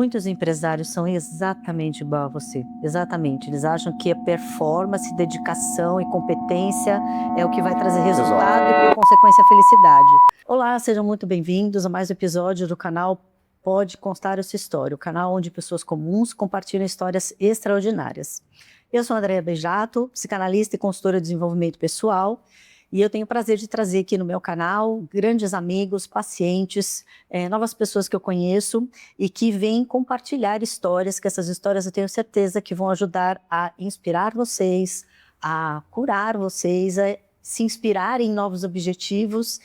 Muitos empresários são exatamente igual a você, exatamente. Eles acham que a performance, dedicação e competência é o que vai trazer resultado e, por consequência, felicidade. Olá, sejam muito bem-vindos a mais um episódio do canal Pode Contar a Sua História, o canal onde pessoas comuns compartilham histórias extraordinárias. Eu sou a Andréa Beijato, psicanalista e consultora de desenvolvimento pessoal, e eu tenho o prazer de trazer aqui no meu canal grandes amigos, pacientes, novas pessoas que eu conheço e que vêm compartilhar histórias, que essas histórias eu tenho certeza que vão ajudar a inspirar vocês, a curar vocês, a se inspirar em novos objetivos.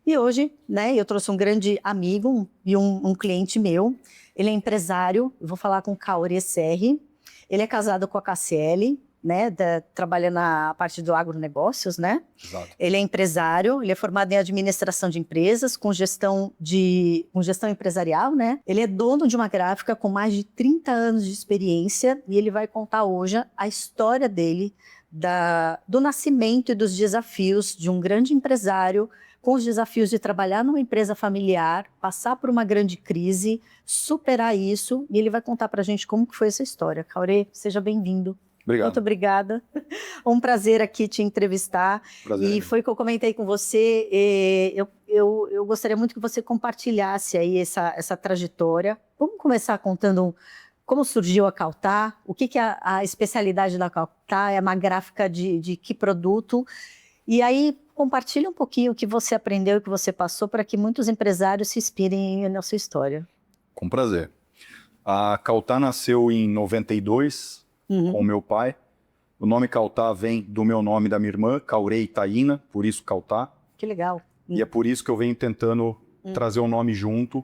E hoje, eu trouxe um grande amigo e um cliente meu. Ele é empresário, eu vou falar com o Kaori Serri. Ele é casado com a Cassiele, trabalha na parte do agronegócios, né? Exato. Ele é empresário, ele é formado em administração de empresas, com gestão empresarial, né? Ele é dono de uma gráfica com mais de 30 anos de experiência e ele vai contar hoje a história dele, do nascimento e dos desafios de um grande empresário, com os desafios de trabalhar numa empresa familiar, passar por uma grande crise, superar isso, e ele vai contar pra gente como que foi essa história. Kaori, seja bem-vindo. Obrigado. Muito obrigada. Um prazer aqui te entrevistar. Prazer. E foi o que eu comentei com você. Eu gostaria muito que você compartilhasse aí essa trajetória. Vamos começar contando como surgiu a Kautá, o que é a especialidade da Kautá, é uma gráfica de que produto. E aí, compartilha um pouquinho o que você aprendeu e o que você passou para que muitos empresários se inspirem na sua história. Com prazer. A Kautá nasceu em 92, com o meu pai. O nome Kautá vem do meu nome e da minha irmã, Kaurei Taína, por isso Kautá. Que legal. E é por isso que eu venho tentando trazer o nome junto,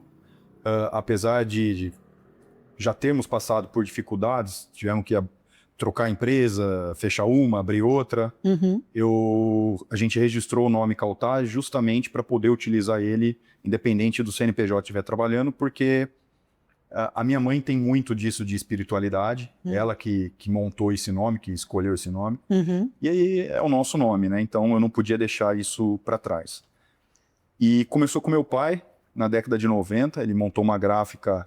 apesar de já termos passado por dificuldades, tivemos que trocar a empresa, fechar uma, abrir outra. A gente registrou o nome Kautá justamente para poder utilizar ele, independente do CNPJ estiver trabalhando, porque a minha mãe tem muito disso de espiritualidade, ela que montou esse nome, que escolheu esse nome, e aí é o nosso nome, né? Então eu não podia deixar isso para trás. E começou com meu pai, na década de 90, ele montou uma gráfica,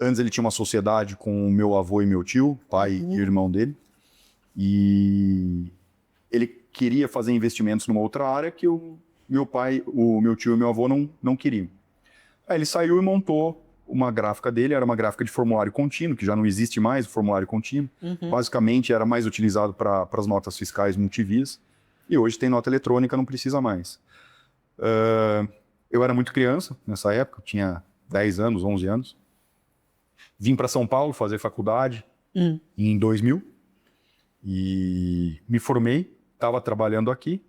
antes ele tinha uma sociedade com o meu avô e meu tio, pai e irmão dele, e ele queria fazer investimentos numa outra área que o meu pai, o meu tio e o meu avô não queriam. Aí ele saiu e montou uma gráfica dele, era uma gráfica de formulário contínuo, que já não existe mais o formulário contínuo. Basicamente era mais utilizado para as notas fiscais multivias, e hoje tem nota eletrônica, não precisa mais. Eu era muito criança nessa época, tinha 10 anos, 11 anos. Vim para São Paulo fazer faculdade em 2000 e me formei, estava trabalhando aqui.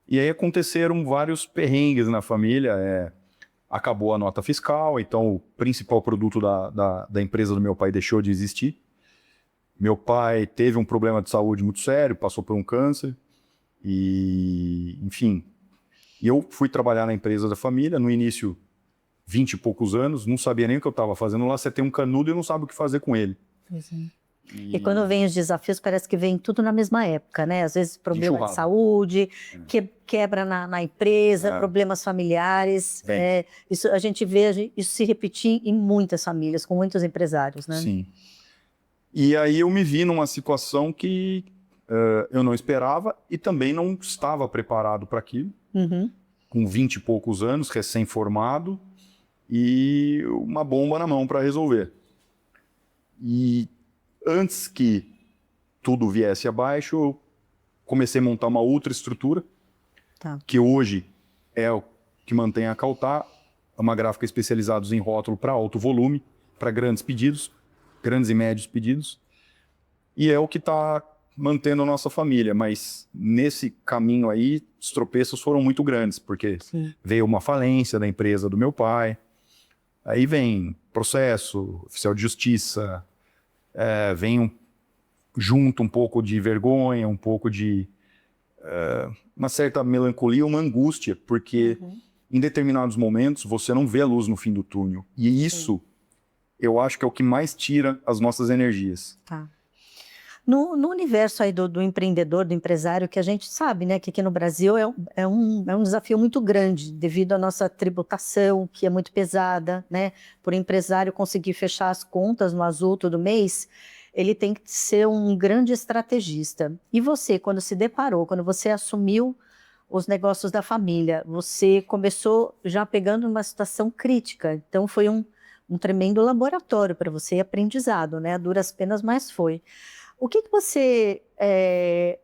E aí aconteceram vários perrengues na família, acabou a nota fiscal, então o principal produto da empresa do meu pai deixou de existir. Meu pai teve um problema de saúde muito sério, passou por um câncer, e enfim. E eu fui trabalhar na empresa da família, no início, 20 e poucos anos, não sabia nem o que eu estava fazendo lá, você tem um canudo e não sabe o que fazer com ele. E quando vem os desafios, parece que vem tudo na mesma época, né? Às vezes problema de saúde, quebra na empresa, problemas familiares. Isso, a gente vê isso se repetir em muitas famílias, com muitos empresários, né? Sim. E aí eu me vi numa situação que eu não esperava e também não estava preparado para aquilo. Com 20 e poucos anos, recém-formado, e uma bomba na mão para resolver. E antes que tudo viesse abaixo, eu comecei a montar uma outra estrutura, que hoje é o que mantém a Kautá, uma gráfica especializada em rótulo para alto volume, para grandes pedidos, grandes e médios pedidos, e é o que está mantendo a nossa família, mas nesse caminho aí, os tropeços foram muito grandes, porque veio uma falência da empresa do meu pai, aí vem processo, oficial de justiça, vem junto um pouco de vergonha, um pouco de uma certa melancolia, uma angústia, porque em determinados momentos você não vê a luz no fim do túnel. E isso, eu acho que é o que mais tira as nossas energias. No universo aí do empreendedor, do empresário, que a gente sabe, né, que aqui no Brasil é um desafio muito grande, devido à nossa tributação, que é muito pesada, né? Por empresário conseguir fechar as contas no azul todo mês, ele tem que ser um grande estrategista. E você, quando se deparou, quando você assumiu os negócios da família, você começou já pegando uma situação crítica, então foi um tremendo laboratório para você, aprendizado, né? A duras penas, mas foi. O que você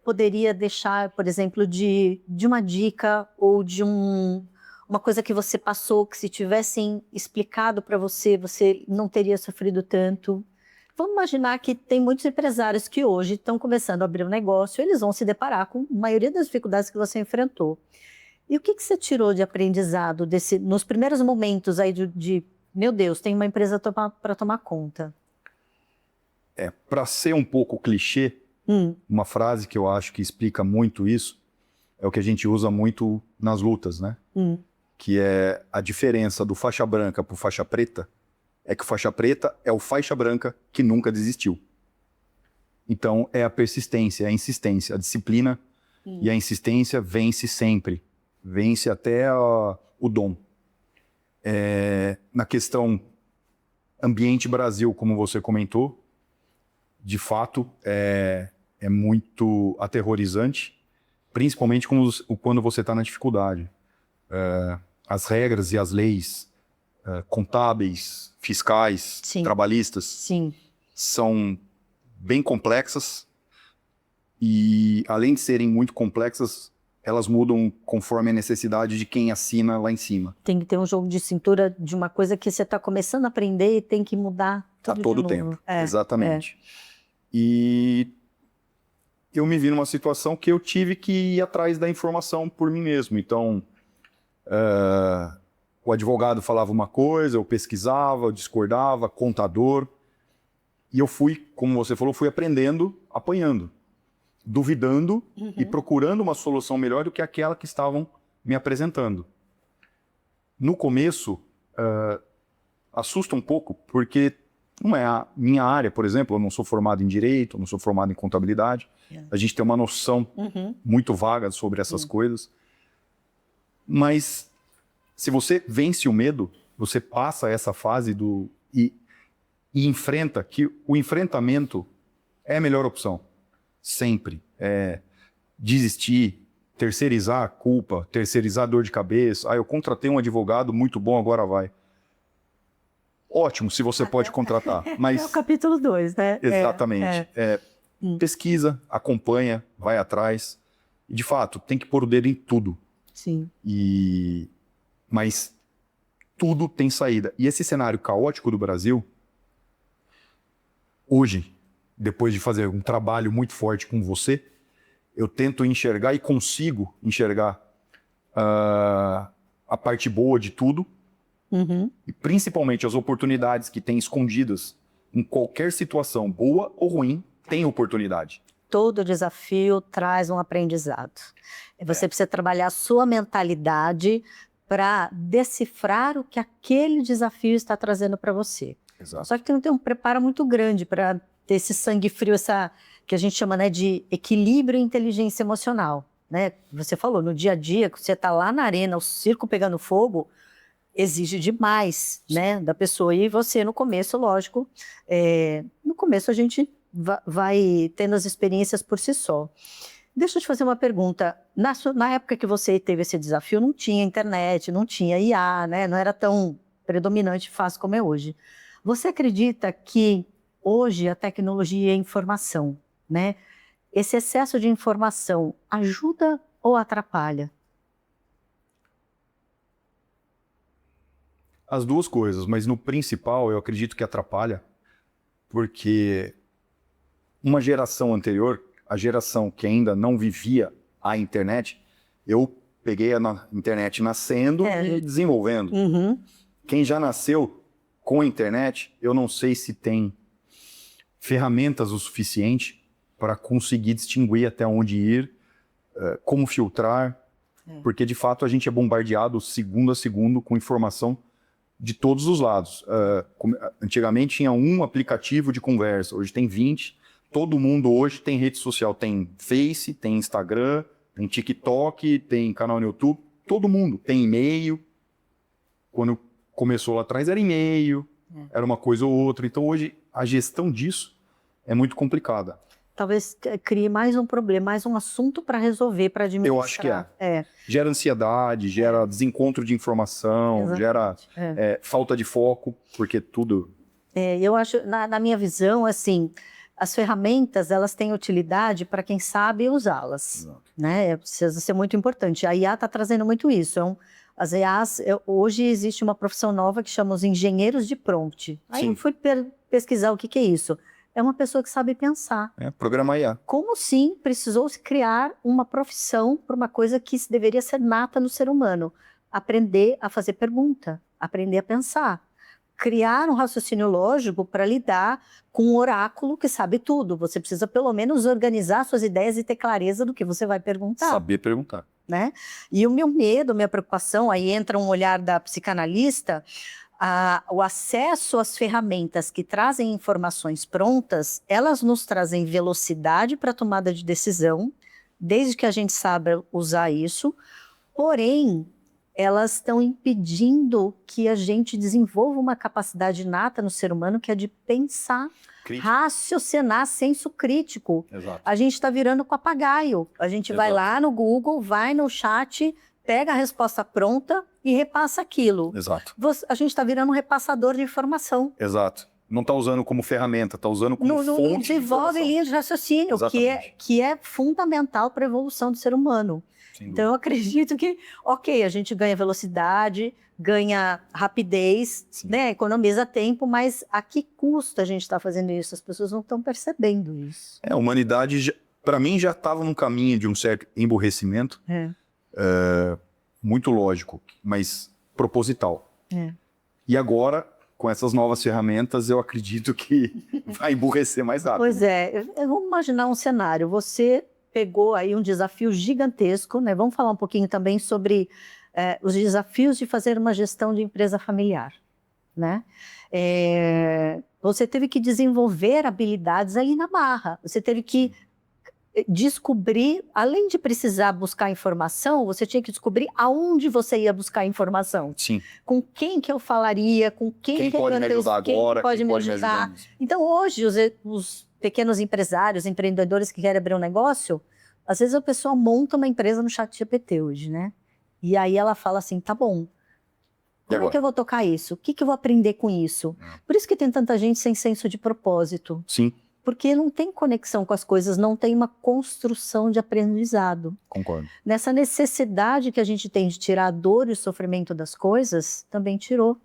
poderia deixar, por exemplo, de uma dica ou de uma coisa que você passou que se tivessem explicado para você, você não teria sofrido tanto? Vamos imaginar que tem muitos empresários que hoje estão começando a abrir um negócio, eles vão se deparar com a maioria das dificuldades que você enfrentou. E o que você tirou de aprendizado nos primeiros momentos aí meu Deus, tem uma empresa para tomar conta? Para ser um pouco clichê, uma frase que eu acho que explica muito isso é o que a gente usa muito nas lutas, né? Que é a diferença do faixa branca para o faixa preta, é que o faixa preta é o faixa branca que nunca desistiu. Então, é a persistência, a insistência, a disciplina e a insistência vence sempre. Vence até o dom. Na questão ambiente Brasil, como você comentou, de fato, é muito aterrorizante, principalmente quando você está na dificuldade. As regras e as leis contábeis, fiscais, Sim. trabalhistas, Sim. são bem complexas e, além de serem muito complexas, elas mudam conforme a necessidade de quem assina lá em cima. Tem que ter um jogo de cintura de uma coisa que você está começando a aprender e tem que mudar tudo a todo de novo. tempo. Exatamente. E eu me vi numa situação que eu tive que ir atrás da informação por mim mesmo. Então, o advogado falava uma coisa, eu pesquisava, eu discordava, contador. E eu fui, como você falou, fui aprendendo, apanhando, duvidando e procurando uma solução melhor do que aquela que estavam me apresentando. No começo, assusta um pouco, porque não é a minha área, por exemplo, eu não sou formado em direito, eu não sou formado em contabilidade. A gente tem uma noção muito vaga sobre essas coisas. Mas se você vence o medo, você passa essa fase e enfrenta, que o enfrentamento é a melhor opção. Sempre. Desistir, terceirizar a culpa, terceirizar a dor de cabeça. Eu contratei um advogado muito bom, agora vai. Ótimo, se você pode contratar. Mas é o capítulo 2, né? Exatamente. Pesquisa, acompanha, vai atrás. E, de fato, tem que pôr o dedo em tudo. Sim. Mas tudo tem saída. E esse cenário caótico do Brasil, hoje, depois de fazer um trabalho muito forte com você, eu tento enxergar e consigo enxergar a parte boa de tudo, e principalmente as oportunidades que tem escondidas em qualquer situação, boa ou ruim, tem oportunidade. Todo desafio traz um aprendizado. Você precisa trabalhar a sua mentalidade para decifrar o que aquele desafio está trazendo para você. Exato. Só que tem que ter um preparo muito grande para ter esse sangue frio, essa que a gente chama, né, de equilíbrio e inteligência emocional. Né? Você falou, no dia a dia, que você está lá na arena, o circo pegando fogo, exige demais, né, da pessoa. E você, no começo, lógico, no começo a gente vai tendo as experiências por si só. Deixa eu te fazer uma pergunta. Na época que você teve esse desafio, não tinha internet, não tinha IA, né? Não era tão predominante e fácil como é hoje. Você acredita que hoje a tecnologia e a informação, né? Esse excesso de informação ajuda ou atrapalha? As duas coisas, mas no principal eu acredito que atrapalha, porque uma geração anterior, a geração que ainda não vivia a internet, eu peguei a internet nascendo e desenvolvendo. Quem já nasceu com a internet, eu não sei se tem ferramentas o suficiente para conseguir distinguir até onde ir, como filtrar, porque de fato a gente é bombardeado segundo a segundo com informação de todos os lados. Antigamente tinha um aplicativo de conversa, hoje tem 20, Todo mundo hoje tem rede social, tem Face, tem Instagram, tem TikTok, tem canal no YouTube, todo mundo tem e-mail. Quando começou lá atrás era e-mail, era uma coisa ou outra. Então hoje a gestão disso é muito complicada. Talvez crie mais um problema, mais um assunto para resolver, para administrar. Eu acho que é. Gera ansiedade, gera desencontro de informação, Exatamente. gera falta de foco, porque tudo... Eu acho, na minha visão, assim, as ferramentas, elas têm utilidade para quem sabe usá-las, né? Precisa ser muito importante. A IA está trazendo muito isso. As IAs, hoje existe uma profissão nova que chama os engenheiros de prompt. Aí eu fui pesquisar o que é isso. É uma pessoa que sabe pensar. Programar IA. Como sim precisou-se criar uma profissão para uma coisa que deveria ser nata no ser humano? Aprender a fazer pergunta, aprender a pensar. Criar um raciocínio lógico para lidar com um oráculo que sabe tudo. Você precisa pelo menos organizar suas ideias e ter clareza do que você vai perguntar. Saber perguntar. Né? E o meu medo, minha preocupação, aí entra um olhar da psicanalista, o acesso às ferramentas que trazem informações prontas, elas nos trazem velocidade para a tomada de decisão, desde que a gente saiba usar isso, porém, elas estão impedindo que a gente desenvolva uma capacidade inata no ser humano, que é de pensar, raciocinar, senso crítico. Exato. A gente está virando papagaio. A gente vai lá no Google, vai no chat, pega a resposta pronta e repassa aquilo. Exato. A gente está virando um repassador de informação. Exato. Não está usando como ferramenta, está usando como fonte de informação. Desenvolve linha de raciocínio, que é fundamental para a evolução do ser humano. Então, eu acredito que, a gente ganha velocidade, ganha rapidez, né, economiza tempo, mas a que custo a gente está fazendo isso? As pessoas não estão percebendo isso. A humanidade, para mim, já estava num caminho de um certo emburrecimento, muito lógico, mas proposital. E agora, com essas novas ferramentas, eu acredito que vai emburrecer mais rápido. Pois é, vamos imaginar um cenário, você pegou aí um desafio gigantesco, né? Vamos falar um pouquinho também sobre os desafios de fazer uma gestão de empresa familiar, né? Você teve que desenvolver habilidades aí na marra, você teve que descobrir, além de precisar buscar informação, você tinha que descobrir aonde você ia buscar informação. Sim. Com quem que eu falaria, com quem pode me ajudar agora, quem pode me ajudar. Então hoje os pequenos empresários, empreendedores que querem abrir um negócio, às vezes a pessoa monta uma empresa no ChatGPT hoje, né? E aí ela fala assim, tá bom, como é que eu vou tocar isso? O que eu vou aprender com isso? Por isso que tem tanta gente sem senso de propósito. Sim. Porque não tem conexão com as coisas, não tem uma construção de aprendizado. Concordo. Nessa necessidade que a gente tem de tirar a dor e o sofrimento das coisas, também tirou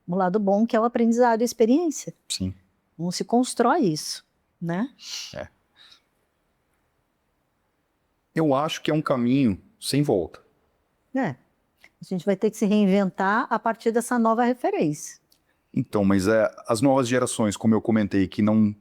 o lado bom, que é o aprendizado e a experiência. Sim. Não se constrói isso, né? Eu acho que é um caminho sem volta. A gente vai ter que se reinventar a partir dessa nova referência. Então, mas as novas gerações, como eu comentei, que não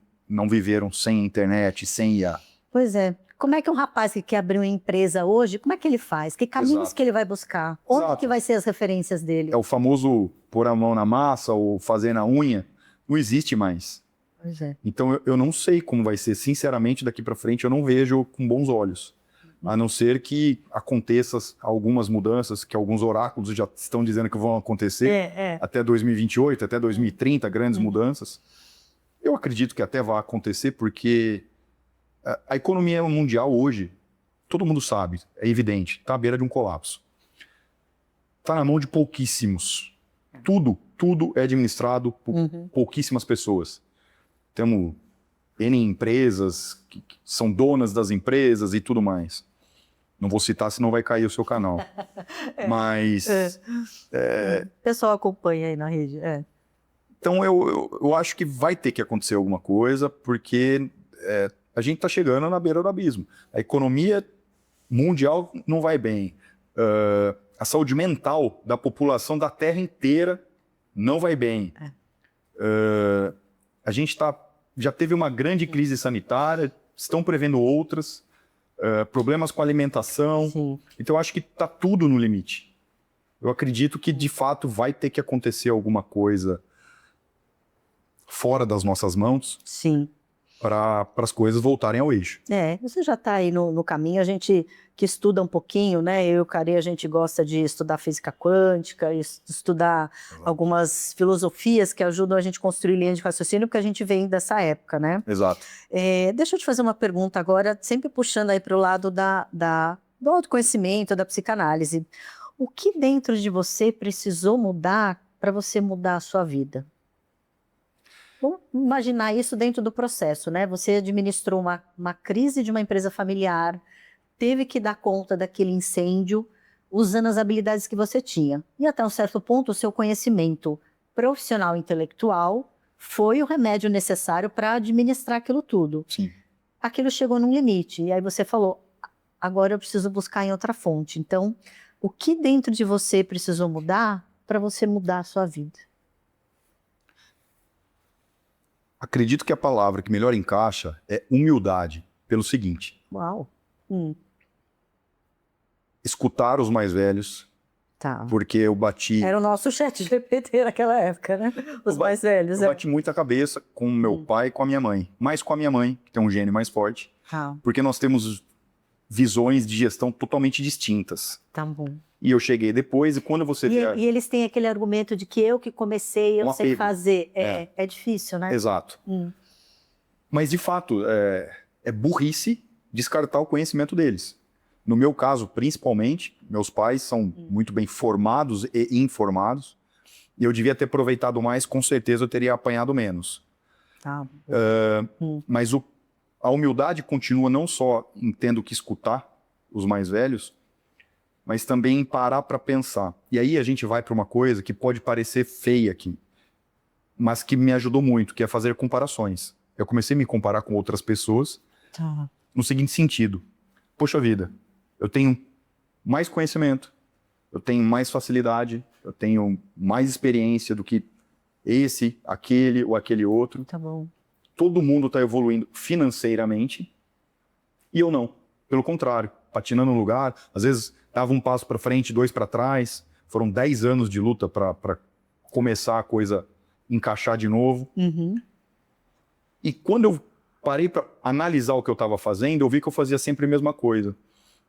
viveram sem internet, sem IA. Pois é. Como é que um rapaz que quer abrir uma empresa hoje, como é que ele faz? Que caminhos que ele vai buscar? Onde que vai ser as referências dele? É o famoso pôr a mão na massa ou fazer na unha. Não existe mais. Pois é. Então, eu não sei como vai ser. Sinceramente, daqui para frente, eu não vejo com bons olhos. A não ser que aconteçam algumas mudanças, que alguns oráculos já estão dizendo que vão acontecer até 2028, até 2030, grandes mudanças. Eu acredito que até vai acontecer, porque a economia mundial hoje, todo mundo sabe, é evidente, está à beira de um colapso. Está na mão de pouquíssimos. Tudo é administrado por pouquíssimas pessoas. Temos N empresas que são donas das empresas e tudo mais. Não vou citar, senão vai cair o seu canal. Mas... O pessoal acompanha aí na rede. Então, eu acho que vai ter que acontecer alguma coisa, porque a gente está chegando na beira do abismo. A economia mundial não vai bem. A saúde mental da população da Terra inteira não vai bem. A gente já teve uma grande crise sanitária, estão prevendo outras, problemas com a alimentação. Sim. Então, eu acho que está tudo no limite. Eu acredito que, de fato, vai ter que acontecer alguma coisa fora das nossas mãos. Sim. para as coisas voltarem ao eixo. Você já está aí no caminho, a gente que estuda um pouquinho, né? Eu e o Cari, a gente gosta de estudar física quântica, estudar algumas filosofias que ajudam a gente a construir linhas de raciocínio, porque a gente vem dessa época, né? Exato. Deixa eu te fazer uma pergunta agora, sempre puxando aí para o lado do autoconhecimento, da psicanálise. O que dentro de você precisou mudar para você mudar a sua vida? Vamos imaginar isso dentro do processo, né? Você administrou uma crise de uma empresa familiar, teve que dar conta daquele incêndio usando as habilidades que você tinha. E até um certo ponto, o seu conhecimento profissional e intelectual foi o remédio necessário para administrar aquilo tudo. Sim. Aquilo chegou num limite, e aí você falou, agora eu preciso buscar em outra fonte. Então, o que dentro de você precisou mudar para você mudar a sua vida? Acredito que a palavra que melhor encaixa é humildade, pelo seguinte. Uau! Escutar os mais velhos, Tá. porque eu bati... Era o nosso chat GPT naquela época, né? Os mais velhos. Eu bati muita cabeça com meu pai e com a minha mãe. Mais com a minha mãe, que tem um gene mais forte. Tá. Porque nós temos visões de gestão totalmente distintas. Tá bom. E eu cheguei depois, e quando você... E eles têm aquele argumento de que eu que comecei, eu sei fazer. É difícil, né? Exato. Mas, de fato, é burrice descartar o conhecimento deles. No meu caso, principalmente, meus pais são muito bem formados e informados, e eu devia ter aproveitado mais, com certeza eu teria apanhado menos. Tá. Mas a humildade continua não só em tendo que escutar os mais velhos, mas também em parar para pensar. E aí a gente vai para uma coisa que pode parecer feia aqui, mas que me ajudou muito, que é fazer comparações. Eu comecei a me comparar com outras pessoas no seguinte sentido. Poxa vida, eu tenho mais conhecimento, eu tenho mais facilidade, eu tenho mais experiência do que esse, aquele ou aquele outro. Tá bom. Todo mundo está evoluindo financeiramente e eu não. Pelo contrário, patinando no lugar, às vezes dava um passo para frente, 2 para trás. Foram 10 anos de luta para começar a coisa encaixar de novo. E quando eu parei para analisar o que eu estava fazendo, eu vi que eu fazia sempre a mesma coisa.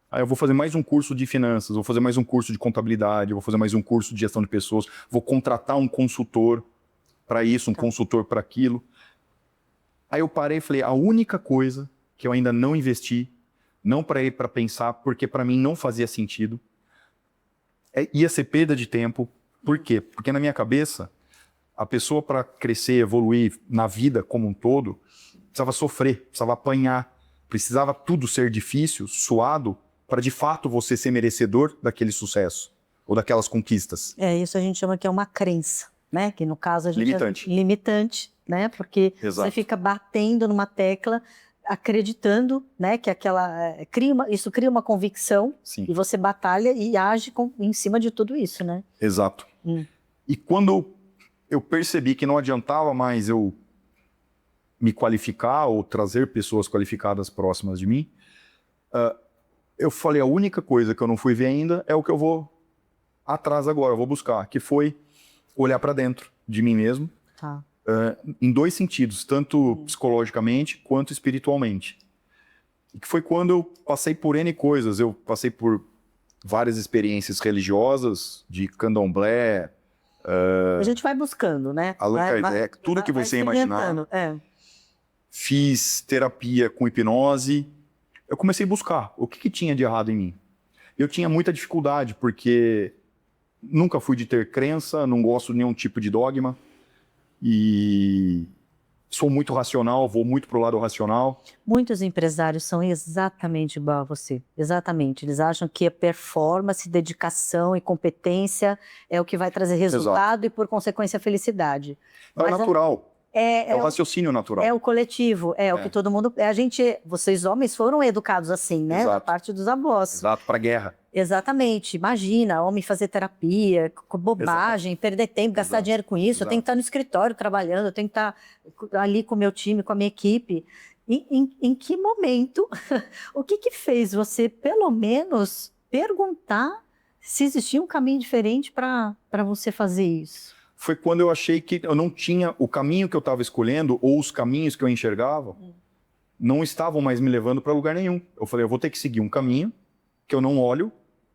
Aí eu vou fazer mais um curso de finanças, vou fazer mais um curso de contabilidade, vou fazer mais um curso de gestão de pessoas, vou contratar um consultor para isso, um consultor para aquilo. Aí eu parei e falei, a única coisa que eu ainda não investi, não parei para pensar, porque para mim não fazia sentido, ia ser perda de tempo. Por quê? Porque na minha cabeça, a pessoa para crescer, evoluir na vida como um todo, precisava sofrer, precisava apanhar, precisava tudo ser difícil, suado, para de fato você ser merecedor daquele sucesso ou daquelas conquistas. Isso a gente chama que é uma crença, né? Que no caso a gente limitante. Limitante, né? Porque Exato. você fica batendo numa tecla, acreditando, né? Que isso cria uma convicção. Sim. E você batalha e age em cima de tudo isso, né? Exato. E quando eu percebi que não adiantava mais eu me qualificar ou trazer pessoas qualificadas próximas de mim, eu falei, a única coisa que eu não fui ver ainda é o que eu vou atrás agora, eu vou buscar, que foi olhar para dentro de mim mesmo, em 2 sentidos, tanto psicologicamente quanto espiritualmente. E que foi quando eu passei por N coisas, eu passei por várias experiências religiosas, de candomblé. A gente vai buscando, né? Allan Kardec, tudo que você imaginar. Fiz terapia com hipnose. Eu comecei a buscar o que tinha de errado em mim. Eu tinha muita dificuldade, porque nunca fui de ter crença, não gosto de nenhum tipo de dogma. E sou muito racional, vou muito pro lado racional. Muitos empresários são exatamente igual a você. Exatamente. Eles acham que a performance, dedicação e competência é o que vai trazer resultado. Exato. E, por consequência, felicidade. É natural. É o raciocínio natural. É o coletivo, o que todo mundo... vocês homens foram educados assim, né? Exato. Da parte dos avós. Exato, para guerra. Exatamente. Imagina, homem fazer terapia, bobagem, exato, perder tempo, gastar dinheiro com isso. Exato. Eu tenho que estar no escritório trabalhando, eu tenho que estar ali com o meu time, com a minha equipe. Em que momento, o que fez você, pelo menos, perguntar se existia um caminho diferente para você fazer isso? foi quando eu achei que eu não tinha o caminho que eu estava escolhendo, ou os caminhos que eu enxergava, não estavam mais me levando para lugar nenhum. Eu falei, eu vou ter que seguir um caminho que eu não olho,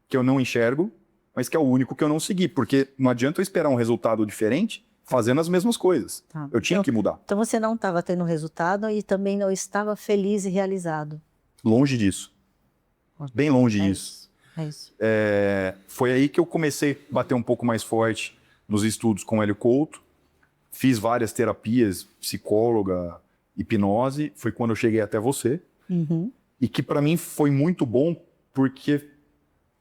que eu não enxergo, mas que é o único que eu não segui, porque não adianta eu esperar um resultado diferente fazendo as mesmas coisas. Tá. Eu tinha que mudar. Então você não estava tendo resultado e também não estava feliz e realizado. Longe disso. Bem longe disso. É isso. Foi aí que eu comecei a bater um pouco mais forte nos estudos com Hélio Couto. Fiz várias terapias, psicóloga, hipnose. Foi quando eu cheguei até você. E que para mim foi muito bom, porque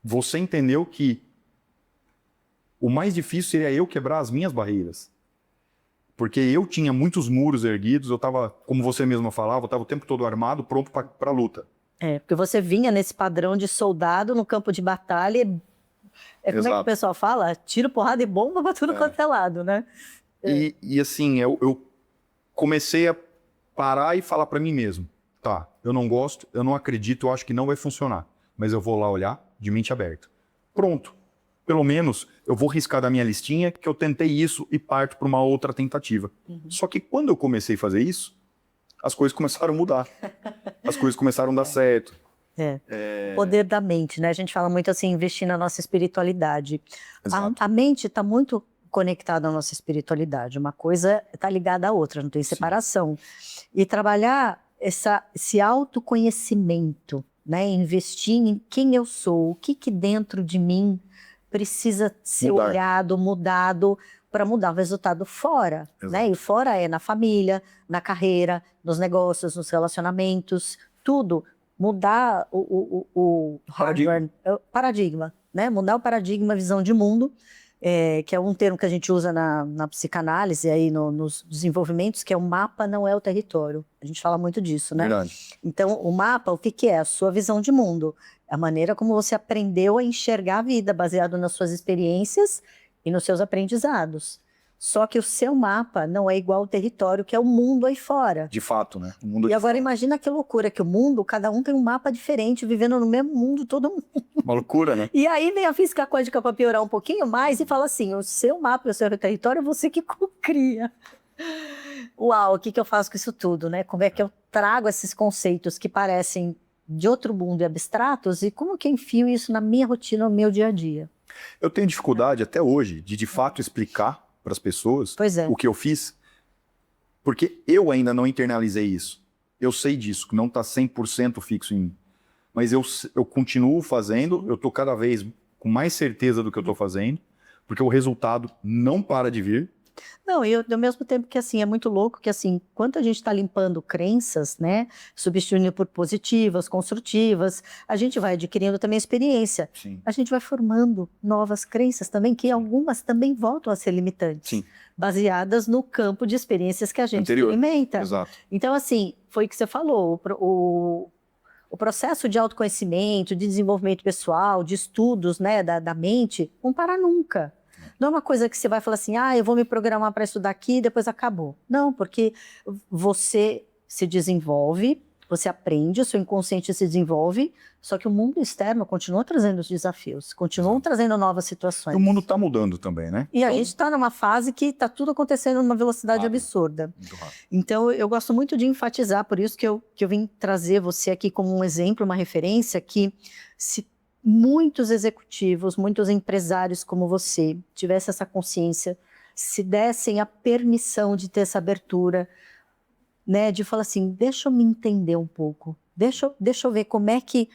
você entendeu que o mais difícil seria eu quebrar as minhas barreiras. Porque eu tinha muitos muros erguidos, eu estava, como você mesma falava, eu estava o tempo todo armado, pronto para a luta. Porque você vinha nesse padrão de soldado no campo de batalha. Como é que o pessoal fala? Tiro, porrada e bomba para tudo quanto é lado, né? E assim, eu comecei a parar e falar para mim mesmo, tá, eu não gosto, eu não acredito, eu acho que não vai funcionar, mas eu vou lá olhar de mente aberta. Pronto. Pelo menos eu vou riscar da minha listinha que eu tentei isso e parto para uma outra tentativa. Só que quando eu comecei a fazer isso, as coisas começaram a mudar. As coisas começaram a dar certo. O poder da mente, né? A gente fala muito assim, investir na nossa espiritualidade. A mente está muito conectada à nossa espiritualidade. Uma coisa está ligada à outra, não tem separação. E trabalhar esse autoconhecimento, né? Investir em quem eu sou, o que dentro de mim precisa ser olhado, mudado, para mudar o resultado fora, né? E fora é na família, na carreira, nos negócios, nos relacionamentos, tudo. Mudar o paradigma, né? Mudar o paradigma, a visão de mundo, que é um termo que a gente usa na psicanálise, aí nos desenvolvimentos, que é o mapa não é o território. A gente fala muito disso, né? Verdade. Então, o mapa, o que é? A sua visão de mundo. A maneira como você aprendeu a enxergar a vida, baseado nas suas experiências e nos seus aprendizados. Só que o seu mapa não é igual ao território, que é o mundo aí fora. De fato, né? O mundo e agora imagina que loucura, que o mundo, cada um tem um mapa diferente, vivendo no mesmo mundo, todo mundo. Uma loucura, né? E aí vem a física quântica para piorar um pouquinho mais e fala assim, o seu mapa e o seu território é você que cria. Uau, o que eu faço com isso tudo, né? Como é que eu trago esses conceitos que parecem de outro mundo e abstratos e como que eu enfio isso na minha rotina, no meu dia a dia? Eu tenho dificuldade até hoje de fato explicar para as pessoas o que eu fiz, porque eu ainda não internalizei isso. Eu sei disso, que não está 100% fixo em mim. Mas eu continuo fazendo, eu estou cada vez com mais certeza do que eu estou fazendo, porque o resultado não para de vir. Não, e ao mesmo tempo que assim, é muito louco que assim, quando a gente está limpando crenças, né, substituindo por positivas, construtivas, a gente vai adquirindo também experiência. Sim. A gente vai formando novas crenças também, que algumas também voltam a ser limitantes. Sim. Baseadas no campo de experiências que a gente experimenta. Exato. Então assim, foi o que você falou, o processo de autoconhecimento, de desenvolvimento pessoal, de estudos, né, da mente, não para nunca. Não é uma coisa que você vai falar assim, eu vou me programar para estudar aqui e depois acabou. Não, porque você se desenvolve, você aprende, o seu inconsciente se desenvolve, só que o mundo externo continua trazendo os desafios, continua trazendo novas situações. E o mundo está mudando também, né? E a gente está numa fase que está tudo acontecendo numa velocidade absurda. Muito rápido. Então, eu gosto muito de enfatizar, por isso que eu vim trazer você aqui como um exemplo, uma referência, que se muitos executivos, muitos empresários como você tivessem essa consciência, se dessem a permissão de ter essa abertura, né, de falar assim, deixa eu me entender um pouco, deixa eu ver como é que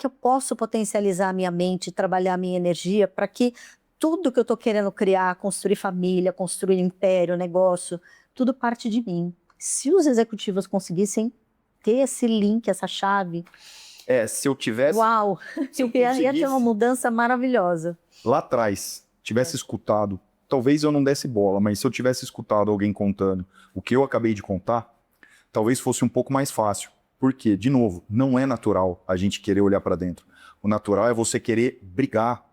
eu posso potencializar a minha mente, trabalhar a minha energia para que tudo que eu estou querendo criar, construir família, construir império, negócio, tudo parte de mim. Se os executivos conseguissem ter esse link, essa chave... se eu tivesse... Uau! Ia ter uma mudança maravilhosa. Lá atrás, tivesse escutado, talvez eu não desse bola, mas se eu tivesse escutado alguém contando o que eu acabei de contar, talvez fosse um pouco mais fácil. Porque, de novo, não é natural a gente querer olhar para dentro. O natural é você querer brigar,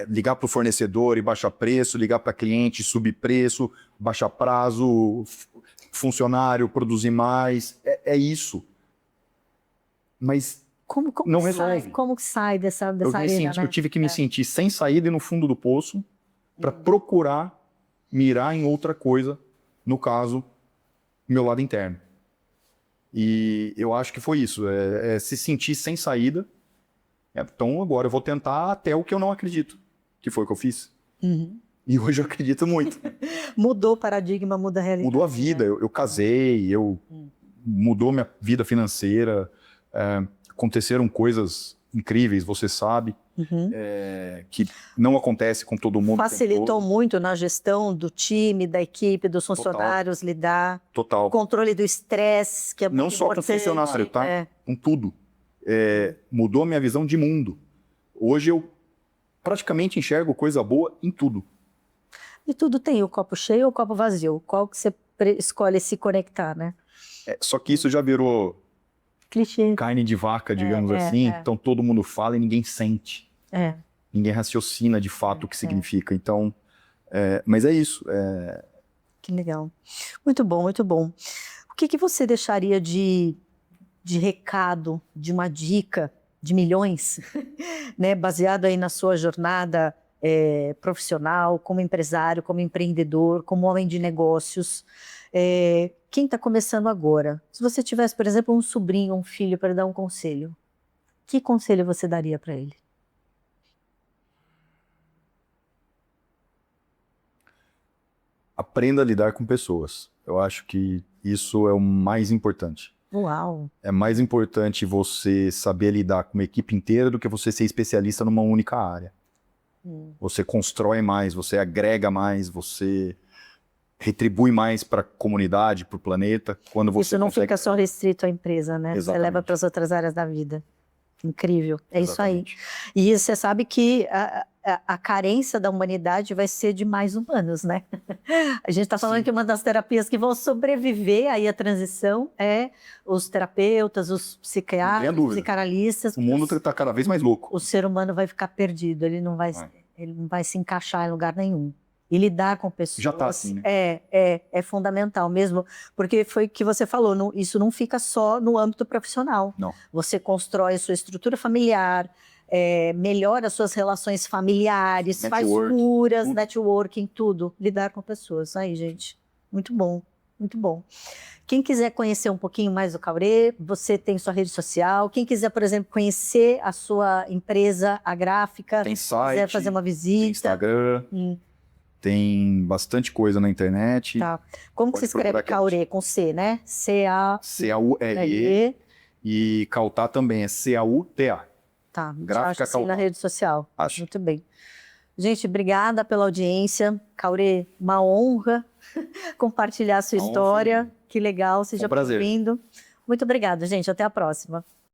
ligar para o fornecedor e baixar preço, ligar para cliente, subir preço, baixar prazo, funcionário, produzir mais. É isso. Mas... não resolve. Como que sai dessa arena, né? Eu tive que me sentir sem saída e no fundo do poço para procurar mirar em outra coisa, no caso, meu lado interno. E eu acho que foi isso, é se sentir sem saída. Então agora eu vou tentar até o que eu não acredito, que foi o que eu fiz. E hoje eu acredito muito. Mudou o paradigma, muda a realidade. Mudou a vida, né? eu casei, mudou minha vida financeira, aconteceram coisas incríveis, você sabe, que não acontece com todo mundo. Facilitou muito na gestão do time, da equipe, dos funcionários, lidar. Total. Controle do estresse, que é muito Não só com o funcionário, tá? Com tudo. Mudou a minha visão de mundo. Hoje eu praticamente enxergo coisa boa em tudo. E tudo tem o copo cheio ou o copo vazio. Qual que você escolhe se conectar, né? Só que isso já virou clichê. Carne de vaca, digamos assim. Então todo mundo fala e ninguém sente. Ninguém raciocina de fato o que significa. Então, mas é isso. Que legal. Muito bom, muito bom. O que você deixaria de recado, de uma dica de milhões, né, baseado aí na sua jornada profissional, como empresário, como empreendedor, como homem de negócios? Quem está começando agora, se você tivesse, por exemplo, um sobrinho, um filho para dar um conselho, que conselho você daria para ele? Aprenda a lidar com pessoas. Eu acho que isso é o mais importante. Uau! É mais importante você saber lidar com uma equipe inteira do que você ser especialista numa única área. Você constrói mais, você agrega mais, você retribui mais para a comunidade, para o planeta. Quando você isso não fica só restrito à empresa, né? Exatamente. Você leva para as outras áreas da vida. Incrível, é Exatamente. isso aí. E você sabe que a carência da humanidade vai ser de mais humanos, né? A gente está falando que uma das terapias que vão sobreviver aí à transição é os terapeutas, os psiquiatras, os psicanalistas. O mundo está cada vez mais louco. O ser humano vai ficar perdido, ele não vai se encaixar em lugar nenhum. E lidar com pessoas já tá assim, né? é fundamental mesmo, porque foi o que você falou, isso não fica só no âmbito profissional. Não. Você constrói a sua estrutura familiar, melhora as suas relações familiares, faz curas, networking, tudo. Lidar com pessoas. Aí, gente, muito bom, muito bom. Quem quiser conhecer um pouquinho mais do Kaurê, você tem sua rede social. Quem quiser, por exemplo, conhecer a sua empresa, a gráfica, tem site, quiser fazer uma visita. Tem Instagram. Tem bastante coisa na internet. Tá. Como que se escreve Kaurê? Com C, né? C-A-U-R-E. E Cautá também, é C-A-U-T-A. Tá, gráfica assim na rede social. Acho. Muito bem. Gente, obrigada pela audiência. Kaurê, uma honra compartilhar a sua história. Que legal, seja bem-vindo. Muito obrigada, gente. Até a próxima.